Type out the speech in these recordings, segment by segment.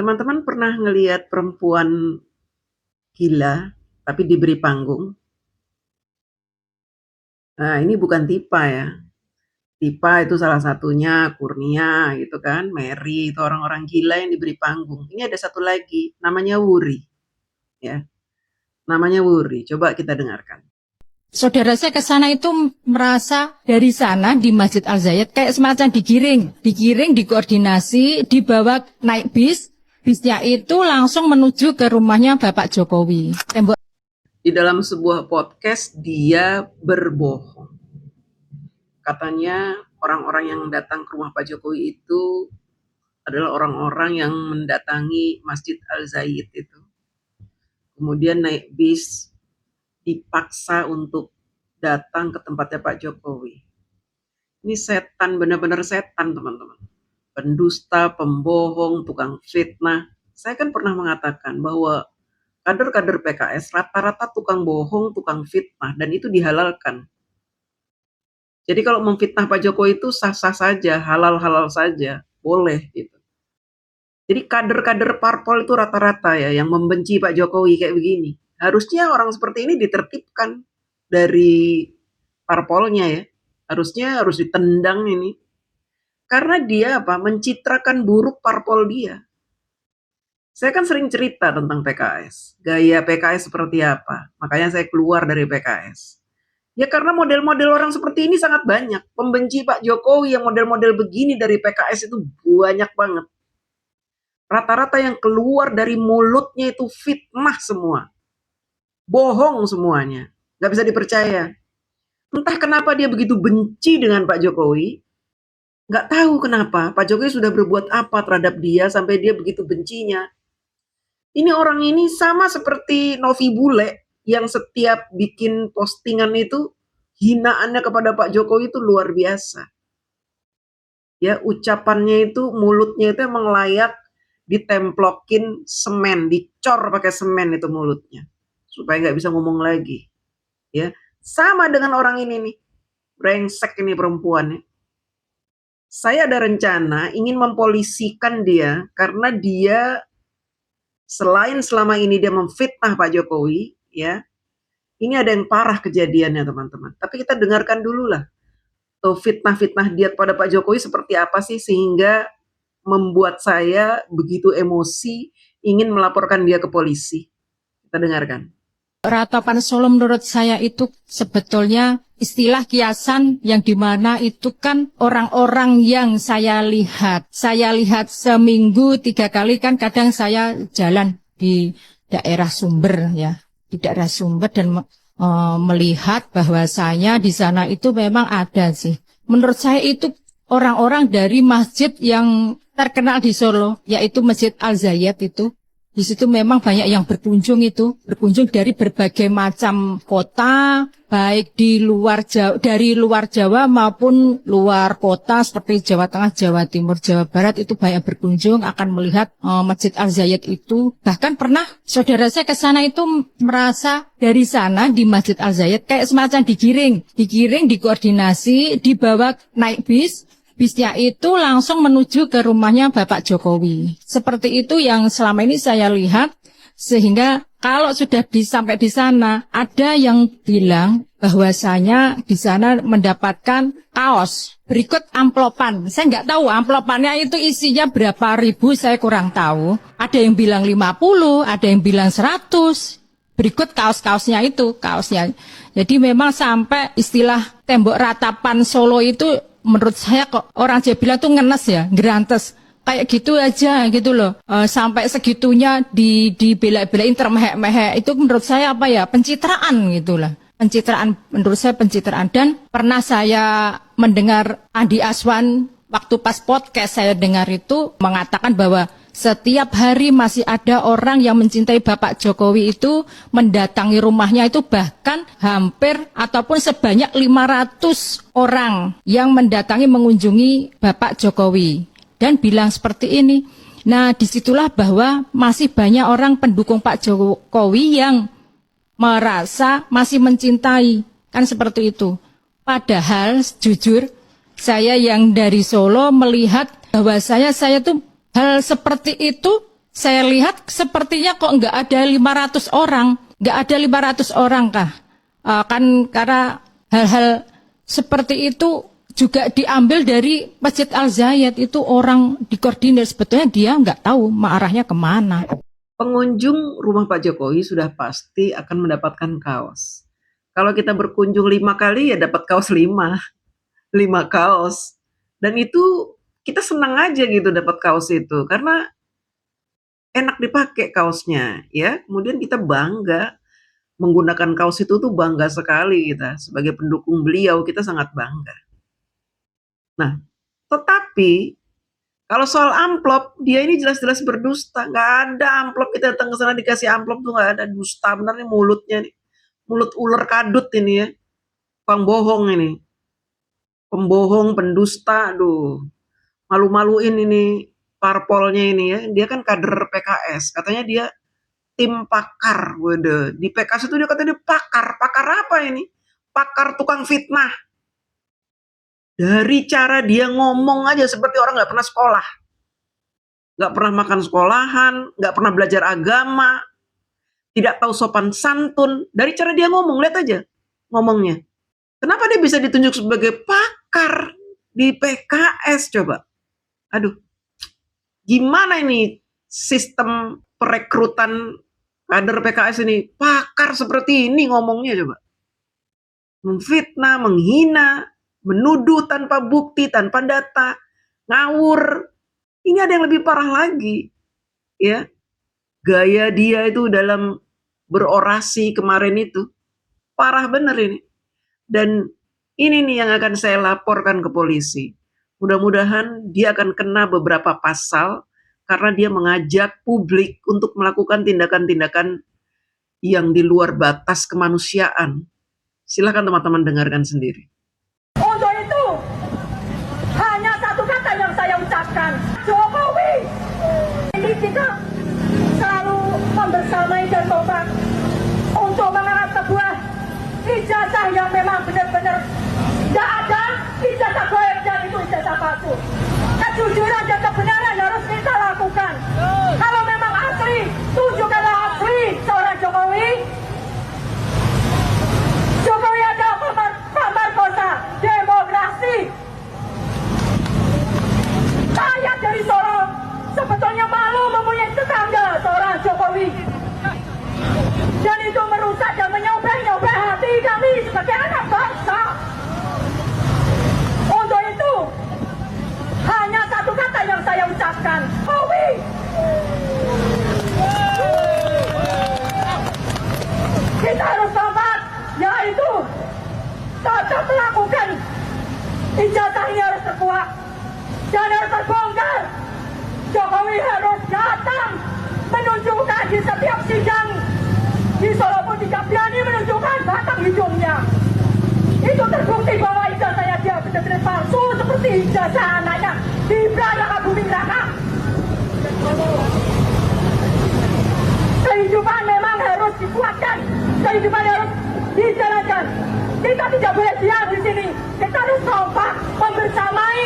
Teman-teman pernah ngelihat perempuan gila tapi diberi panggung? Nah, ini bukan Tipa ya. Tipa itu salah satunya, Kurnia gitu kan, Mary itu orang-orang gila yang diberi panggung. Ini ada satu lagi, namanya Wuri. Ya, namanya Wuri. Coba kita dengarkan. Saudara saya ke sana itu merasa dari sana di Masjid Al-Zayed kayak semacam digiring, dikoordinasi, dibawa naik bis. Bisnya itu langsung menuju ke rumahnya Bapak Jokowi. Di dalam sebuah podcast dia berbohong. Katanya orang-orang yang datang ke rumah Pak Jokowi itu adalah orang-orang yang mendatangi Masjid Al-Zayed itu. Kemudian naik bis, dipaksa untuk datang ke tempatnya Pak Jokowi. Ini setan, benar-benar setan teman-teman. Pendusta, pembohong, tukang fitnah. Saya kan pernah mengatakan bahwa kader-kader PKS rata-rata tukang bohong, tukang fitnah, dan itu dihalalkan. Jadi kalau memfitnah Pak Jokowi itu sah-sah saja, halal-halal saja, boleh gitu. Jadi kader-kader parpol itu rata-rata ya yang membenci Pak Jokowi kayak begini. Harusnya orang seperti ini ditertibkan dari parpolnya ya. Harusnya harus ditendang ini. Karena dia mencitrakan buruk parpol dia. Saya kan sering cerita tentang PKS. Gaya PKS seperti apa. Makanya saya keluar dari PKS. Ya karena model-model orang seperti ini sangat banyak. Pembenci Pak Jokowi yang model-model begini dari PKS itu banyak banget. Rata-rata yang keluar dari mulutnya itu fitnah semua. Bohong semuanya. Gak bisa dipercaya. Entah kenapa dia begitu benci dengan Pak Jokowi. Gak tahu kenapa Pak Jokowi sudah berbuat apa terhadap dia sampai dia begitu bencinya. Ini orang ini sama seperti Novi Bule yang setiap bikin postingan itu hinaannya kepada Pak Jokowi itu luar biasa. Ya, ucapannya itu, mulutnya itu emang layak ditemplokin semen, dicor pakai semen itu mulutnya supaya nggak bisa ngomong lagi. Ya, sama dengan orang ini nih, brengsek ini perempuannya. Saya ada rencana ingin mempolisikan dia karena dia selain selama ini dia memfitnah Pak Jokowi, ya, ini ada yang parah kejadiannya teman-teman. Tapi kita dengarkan dulu lah, fitnah-fitnah dia kepada Pak Jokowi seperti apa sih sehingga membuat saya begitu emosi ingin melaporkan dia ke polisi. Kita dengarkan. Ratapan Solo menurut saya itu sebetulnya istilah kiasan yang dimana itu kan orang-orang yang saya lihat seminggu 3 kali kan kadang saya jalan di daerah Sumber ya, di daerah Sumber dan melihat bahwasanya di sana itu memang ada sih. Menurut saya itu orang-orang dari masjid yang terkenal di Solo, yaitu Masjid Al-Zayed itu. Di situ memang banyak yang berkunjung dari berbagai macam kota, baik dari luar Jawa maupun luar kota seperti Jawa Tengah, Jawa Timur, Jawa Barat itu banyak berkunjung akan melihat Masjid Al-Zayed itu. Bahkan pernah saudara saya ke sana itu merasa dari sana di Masjid Al-Zayed kayak semacam digiring, dikoordinasi, dibawa naik bis. Bisnya itu langsung menuju ke rumahnya Bapak Jokowi. Seperti itu yang selama ini saya lihat, sehingga kalau sudah sampai di sana, ada yang bilang bahwasanya di sana mendapatkan kaos berikut amplopan. Saya nggak tahu amplopannya itu isinya berapa ribu, saya kurang tahu. Ada yang bilang 50, ada yang bilang 100. Berikut kaosnya. Jadi memang sampai istilah tembok ratapan Solo itu menurut saya kok orang Jawa bilang tuh ngenes ya, gerantes. Kayak gitu aja gitu loh. Sampai segitunya dibela-belain termehek-mehek. Itu menurut saya pencitraan gitulah. Menurut saya pencitraan. Dan pernah saya mendengar Andi Aswan waktu pas podcast saya dengar itu mengatakan bahwa setiap hari masih ada orang yang mencintai Bapak Jokowi itu mendatangi rumahnya itu bahkan hampir ataupun sebanyak 500 orang yang mendatangi mengunjungi Bapak Jokowi dan bilang seperti ini. Nah, disitulah bahwa masih banyak orang pendukung Pak Jokowi yang merasa masih mencintai, kan seperti itu. Padahal jujur saya yang dari Solo melihat bahwa saya tuh hal seperti itu Saya lihat sepertinya kok nggak ada 500 orang. Nggak ada 500 orang kah? Kan karena hal-hal seperti itu juga diambil dari Masjid Al-Zayed. Itu orang dikoordinir, sebetulnya dia nggak tahu arahnya kemana. Pengunjung rumah Pak Jokowi sudah pasti akan mendapatkan kaos. Kalau kita berkunjung 5 kali ya dapat kaos 5 kaos. Dan itu kita senang aja gitu dapat kaos itu karena enak dipakai kaosnya ya. Kemudian kita bangga menggunakan kaos itu tuh bangga sekali kita. Sebagai pendukung beliau kita sangat bangga. Nah, tetapi kalau soal amplop, dia ini jelas-jelas berdusta. Nggak ada amplop, kita datang ke sana dikasih amplop tuh nggak ada. Dusta bener nih mulutnya nih. Mulut ular kadut ini ya. Tukang bohong ini. Pembohong, pendusta, aduh. Malu-maluin ini parpolnya ini ya. Dia kan kader PKS. Katanya dia tim pakar. Waduh. Di PKS itu dia katanya dia pakar. Pakar apa ini? Pakar tukang fitnah. Dari cara dia ngomong aja seperti orang nggak pernah sekolah. Nggak pernah makan sekolahan, nggak pernah belajar agama, tidak tahu sopan santun. Dari cara dia ngomong, lihat aja ngomongnya. Kenapa dia bisa ditunjuk sebagai pakar di PKS coba? Aduh, gimana ini sistem perekrutan kader PKS ini? Pakar seperti ini ngomongnya coba. Memfitnah, menghina, menuduh tanpa bukti, tanpa data, ngawur. Ini ada yang lebih parah lagi, ya. Gaya dia itu dalam berorasi kemarin itu parah bener ini. Dan ini nih yang akan saya laporkan ke polisi. Mudah-mudahan dia akan kena beberapa pasal karena dia mengajak publik untuk melakukan tindakan-tindakan yang di luar batas kemanusiaan. Silakan teman-teman dengarkan sendiri. Untuk itu, hanya satu kata yang saya ucapkan. Jokowi, ini kita selalu membersamai dan tobat untuk mengangkat sebuah ijazah yang memang benar-benar tidak ada, ijazah goib dan itu ijazah palsu. Kejujuran dan kebenaran harus kita lakukan. Kalau memang asli, tunjukkanlah asli seorang Jokowi. Jokowi adalah pemerkosa demokrasi. Saya dari Solo sebetulnya malu mempunyai tetangga seorang Jokowi. Dan itu merusak dan menyobek-nyobek hati kami sebagai anak bangsa. Untuk itu, hanya satu kata yang saya ucapkan. Jokowi. Kita harus tobat, yaitu tetap melakukan ijazah ini harus terkuat dan harus terbongkar. Jokowi harus datang menunjukkan di setiap sidang di Solo pun tidak berani menunjukkan batang hidungnya. Itu terbukti bahwa ijazahnya dia benar-benar palsu seperti ijazah anaknya Gibran Raka Buming Raka. Kehidupan memang harus dikuatkan, kehidupan harus dijalankan. Kita tidak boleh diam di sini. Kita harus kompak membersamai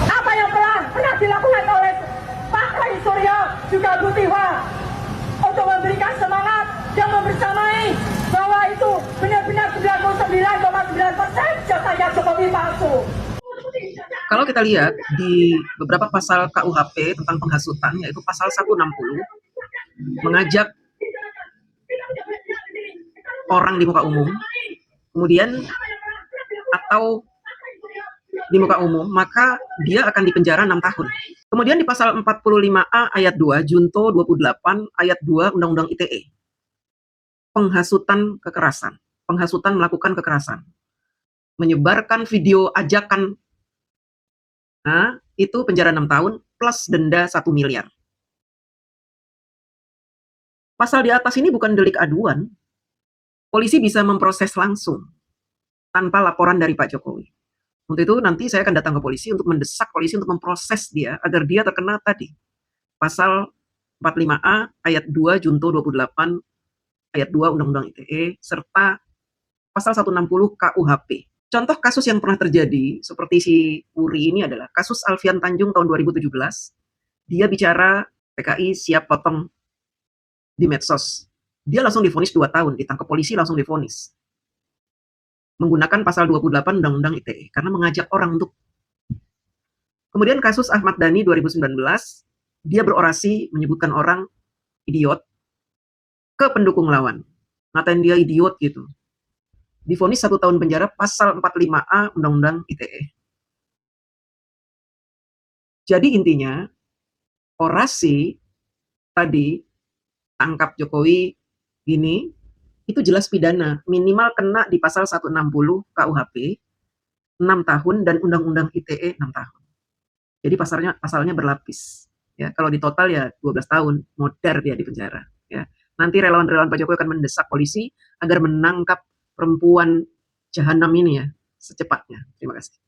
apa yang pernah dilakukan oleh Pak Rai Suryo juga Bu Tiwa untuk memberikan semangat dan membersamai bahwa itu benar-benar 99,9% jatahnya Jokowi palsu. Kalau kita lihat di beberapa pasal KUHP tentang penghasutan, yaitu pasal 160, mengajak orang di muka umum, kemudian atau di muka umum, maka dia akan dipenjara 6 tahun. Kemudian di pasal 45A ayat 2, Junto 28 ayat 2 Undang-Undang ITE, penghasutan kekerasan, penghasutan melakukan kekerasan, menyebarkan video ajakan, nah, itu penjara 6 tahun plus denda 1 miliar. Pasal di atas ini bukan delik aduan, polisi bisa memproses langsung tanpa laporan dari Pak Jokowi. Untuk itu nanti saya akan datang ke polisi untuk mendesak polisi untuk memproses dia agar dia terkena tadi pasal 45A ayat 2 Junto 28 ayat 2 Undang-Undang ITE serta pasal 160 KUHP. Contoh kasus yang pernah terjadi seperti si Uri ini adalah kasus Alfian Tanjung tahun 2017. Dia bicara PKI siap potong di medsos. Dia langsung divonis 2 tahun, ditangkap polisi langsung divonis. Menggunakan pasal 28 Undang-Undang ITE karena mengajak orang untuk. Kemudian kasus Ahmad Dhani 2019, dia berorasi menyebutkan orang idiot ke pendukung lawan. Ngatain dia idiot gitu. Divonis 1 tahun penjara pasal 45A Undang-Undang ITE. Jadi intinya, orasi tadi, tangkap Jokowi gini, itu jelas pidana. Minimal kena di pasal 160 KUHP, 6 tahun, dan Undang-Undang ITE 6 tahun. Jadi pasalnya berlapis. Ya, kalau di total ya 12 tahun, moder dia di penjara. Ya. Nanti relawan-relawan Pak Jokowi akan mendesak polisi agar menangkap perempuan jahanam ini ya secepatnya. Terima kasih.